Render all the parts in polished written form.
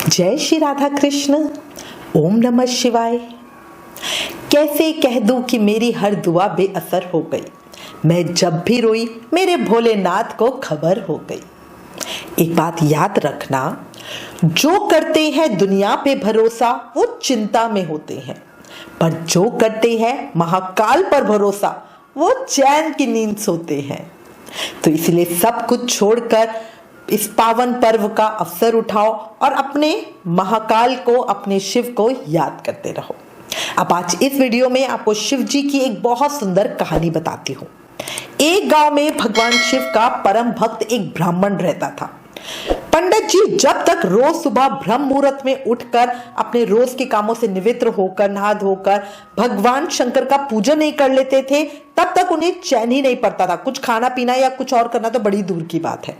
जय श्री राधा कृष्ण। ओम नमः शिवाय। कैसे कह दूं कि मेरी हर दुआ बेअसर हो गई। मैं जब भी रोई मेरे भोलेनाथ को खबर हो गई। एक बात याद रखना, जो करते हैं दुनिया पे भरोसा वो चिंता में होते हैं, पर जो करते हैं महाकाल पर भरोसा वो चैन की नींद सोते हैं। तो इसलिए सब कुछ छोड़कर इस पावन पर्व का अवसर उठाओ और अपने महाकाल को, अपने शिव को याद करते रहो। अब आज इस वीडियो में आपको शिव जी की एक बहुत सुंदर कहानी बताती हूँ। एक गांव में भगवान शिव का परम भक्त एक ब्राह्मण रहता था। पंडित जी जब तक रोज सुबह ब्रह्म मुहूर्त में उठकर अपने रोज के कामों से निवृत्त होकर नहा धोकर भगवान शंकर का पूजन नहीं कर लेते थे, तब तक उन्हें चैन ही नहीं पड़ता था। कुछ खाना पीना या कुछ और करना तो बड़ी दूर की बात है।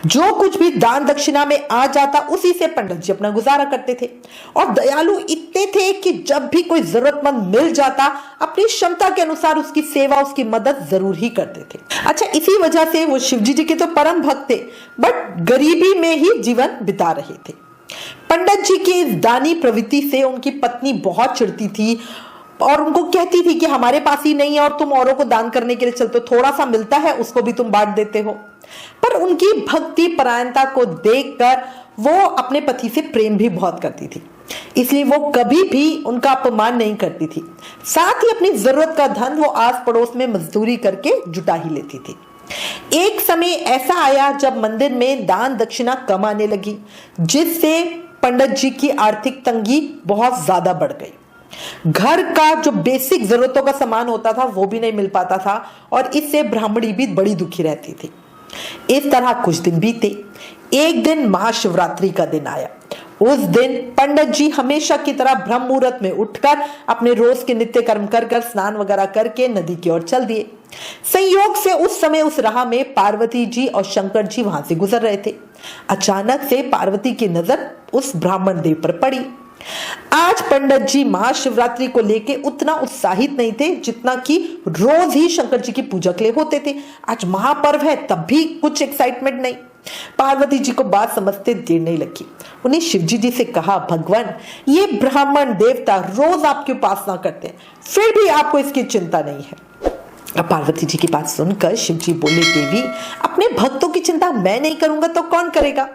जो कुछ भी दान दक्षिणा में आ जाता उसी से पंडित जी अपना गुजारा करते थे और दयालु इतने थे कि जब भी कोई जरूरतमंद मिल जाता अपनी क्षमता के अनुसार उसकी सेवा, उसकी मदद जरूर ही करते थे। अच्छा, इसी वजह से वो शिवजी जी के तो परम भक्त थे, बट गरीबी में ही जीवन बिता रहे थे। पंडित जी की इस दानी प्रवृत्ति से उनकी पत्नी बहुत चिढ़ती थी और उनको कहती थी कि हमारे पास ही नहीं है और तुम औरों को दान करने के लिए चलते हो, थोड़ा सा मिलता है उसको भी तुम बांट देते हो। पर उनकी भक्ति परायणता को देखकर वो अपने पति से प्रेम भी बहुत करती थी, इसलिए वो कभी भी उनका अपमान नहीं करती थी। साथ ही अपनी जरूरत का धन वो आस पड़ोस में मजदूरी करके जुटा ही लेती थी। एक समय ऐसा आया जब मंदिर में दान दक्षिणा कम आने लगी, जिससे पंडित जी की आर्थिक तंगी बहुत ज्यादा बढ़ गई। घर का जो बेसिक जरूरतों का सामान होता था वो भी नहीं मिल पाता था और इससे ब्राह्मणी भी बड़ी दुखी रहती थी। इस तरह कुछ दिन बीते। एक दिन महाशिवरात्रि का दिन आया। उस दिन पंडित जी हमेशा की तरह ब्रह्म मुहूर्त में उठकर अपने रोज के नित्य कर्म कर स्नान वगैरह करके नदी की ओर चल दिए। संयोग से उस समय उस राह में पार्वती जी और शंकर जी वहां से गुजर रहे थे। अचानक से पार्वती की नजर उस ब्राह्मण देव पर पड़ी। आज पंडित जी महाशिवरात्रि को लेके उतना उत्साहित नहीं थे जितना कि रोज ही शंकर जी की पूजा के लिए होते थे। आज महापर्व है तब भी कुछ एक्साइटमेंट नहीं। पार्वती जी को बात समझते देर नहीं लगी। उन्हें शिवजी जी से कहा, भगवान ये ब्राह्मण देवता रोज आपकी उपासना करते हैं, फिर भी आपको इसकी चिंता नहीं है। अब पार्वती जी की बात सुनकर शिवजी बोले, देवी अपने भक्तों की चिंता मैं नहीं करूंगा तो कौन करेगा।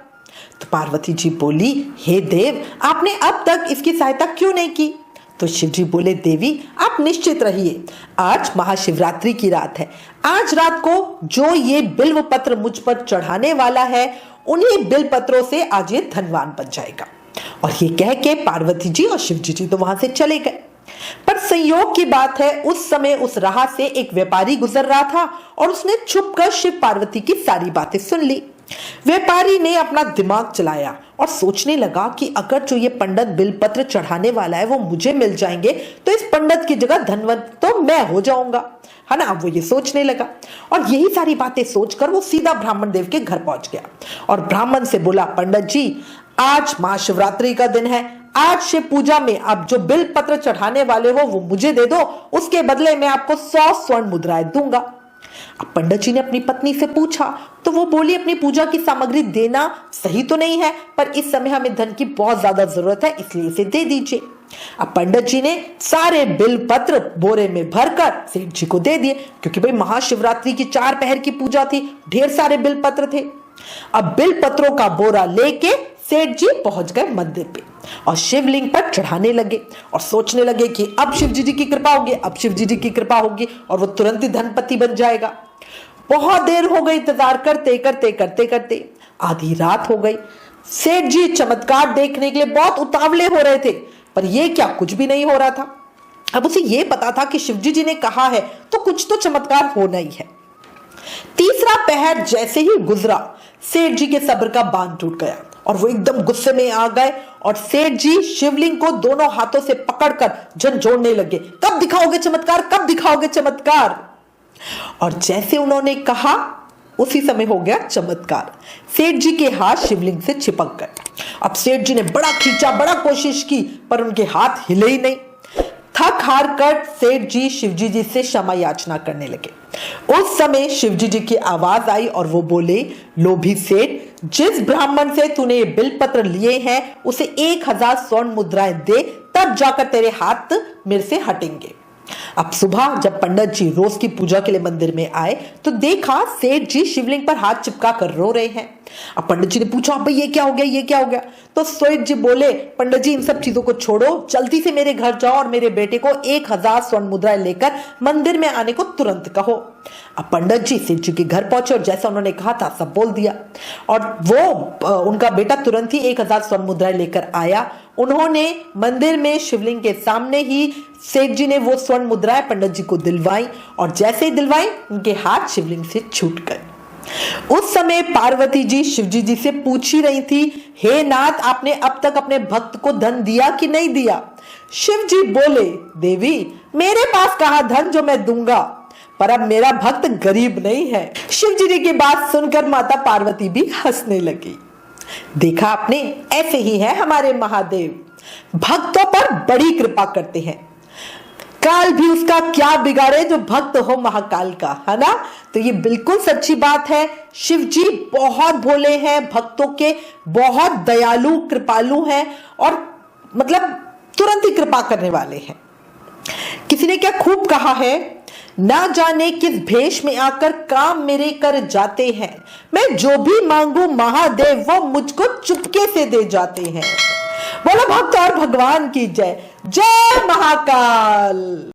तो पार्वती जी बोली, हे देव आपने अब तक इसकी सहायता क्यों नहीं की। तो शिव जी बोले, देवी आप निश्चित रहिए, आज महाशिवरात्रि की रात है। आज रात को जो ये बिल्व पत्र मुझ पर चढ़ाने वाला है उन्हीं बिल पत्रों से आज ये धनवान बन जाएगा। और ये कह के पार्वती जी और शिव जी तो वहां से चले गए। पर संयोग की बात है, उस समय उस राह से एक व्यापारी गुजर रहा था और उसने छुपकर शिव पार्वती की सारी बातें सुन ली। व्यापारी ने अपना दिमाग चलाया और सोचने लगा कि अगर जो ये पंडित बिलपत्र चढ़ाने वाला है वो मुझे मिल जाएंगे तो इस पंडित की जगह धनवंत तो मैं हो जाऊंगा, है ना। अब वो ये सोचने लगा और यही सारी बातें सोचकर वो सीधा ब्राह्मण देव के घर पहुंच गया और ब्राह्मण से बोला, पंडित जी आज महाशिवरात्रि का दिन है, आज शिव पूजा में आप जो बिल पत्र चढ़ाने वाले हो वो मुझे दे दो, उसके बदले मैं आपको 100 स्वर्ण मुद्राएं दूंगा। अब पंडित जी ने अपनी पत्नी से पूछा तो वो बोली, अपनी पूजा की सामग्री देना सही तो नहीं है, पर इस समय हमें धन की बहुत ज्यादा जरूरत है, इसलिए इसे दे दीजिए। अब पंडित जी ने सारे बिल पत्र बोरे में भरकर सेठ जी को दे दिए, क्योंकि भाई महाशिवरात्रि की 4 पहर की पूजा थी, ढेर सारे बिल पत्र थे। अब बिल पत्रों का बोरा लेके सेठ जी पहुंच गए मंदिर पे और शिवलिंग पर चढ़ाने लगे और सोचने लगे कि अब शिव जी की कृपा होगी, अब शिव जी की कृपा होगी और वो तुरंत ही धनपति बन जाएगा। बहुत देर हो गई, इंतजार करते करते करते करते आधी रात हो गई। सेठ जी चमत्कार देखने के लिए बहुत उतावले हो रहे थे, पर यह क्या कुछ भी नहीं हो रहा था। अब उसे यह पता था कि शिवजी जी ने कहा है तो कुछ तो चमत्कार होना ही है। तीसरा पहर जैसे ही गुजरा, सेठ जी के सब्र का बांध टूट गया और वो एकदम गुस्से में आ गए और सेठ जी शिवलिंग को दोनों हाथों से पकड़कर झंझोड़ने लगे, कब दिखाओगे चमत्कार, कब दिखाओगे चमत्कार। और जैसे उन्होंने कहा उसी समय हो गया चमत्कार। सेठ जी के हाथ शिवलिंग से चिपक गए। अब सेठ जी ने बड़ा खींचा, बड़ा कोशिश की, पर उनके हाथ हिले ही नहीं। थक हार कर सेठ जी शिवजी जी से क्षमा याचना करने लगे। उस समय शिवजी जी की आवाज आई और वो बोले, लोभी सेठ, जिस ब्राह्मण से तूने ये बिलपत्र लिए हैं उसे 1000 स्वर्ण मुद्राएं दे, तब जाकर तेरे हाथ मेरे से हटेंगे। अब सुबह जब पंडित जी रोज की पूजा के लिए मंदिर में आए तो देखा सेठ जी शिवलिंग पर हाथ चिपका कर रो रहे हैं। अब पंडित जी ने पूछा, भाई ये क्या हो गया, ये क्या हो गया? तो सेठ जी बोले, पंडित जी इन सब चीजों को छोड़ो, जल्दी से मेरे घर जाओ और मेरे बेटे को 1000 स्वर्ण मुद्राएं लेकर मंदिर में आने को तुरंत कहो। अब पंडित जी सेठ जी के घर पहुंचे और जैसा उन्होंने कहा था सब बोल दिया और वो उनका बेटा तुरंत ही 1000 स्वर्ण मुद्राएं लेकर आया। उन्होंने मंदिर में शिवलिंग के सामने ही सेठ जी ने वो स्वर्ण मुद्राएं पंडित जी को दिलवाई और जैसे ही दिलवाई उनके हाथ शिवलिंग से छूट गए। उस समय पार्वती जी शिवजी जी से पूछ ही रही थी, हे नाथ, आपने अब तक अपने भक्त को धन दिया कि नहीं दिया? शिव जी बोले, देवी, मेरे पास कहा धन जो मैं दूंगा, पर अब मेरा भक्त गरीब नहीं है। शिवजी जी की बात सुनकर माता पार्वती भी हंसने लगी। देखा आपने, ऐसे ही है हमारे महादेव, भक्तों पर बड़ी कृपा करते हैं। काल भी उसका क्या बिगाड़े जो भक्त हो महाकाल का, है ना? तो ये बिल्कुल सच्ची बात है। शिव जी बहुत भोले हैं, भक्तों के बहुत दयालु कृपालु हैं और मतलब तुरंत ही कृपा करने वाले हैं। किसी ने क्या खूब कहा है, ना जाने किस भेष में आकर काम मेरे कर जाते हैं, मैं जो भी मांगू महादेव वो मुझको चुपके से दे जाते हैं। बोलो भक्त और भगवान की जय। जय महाकाल।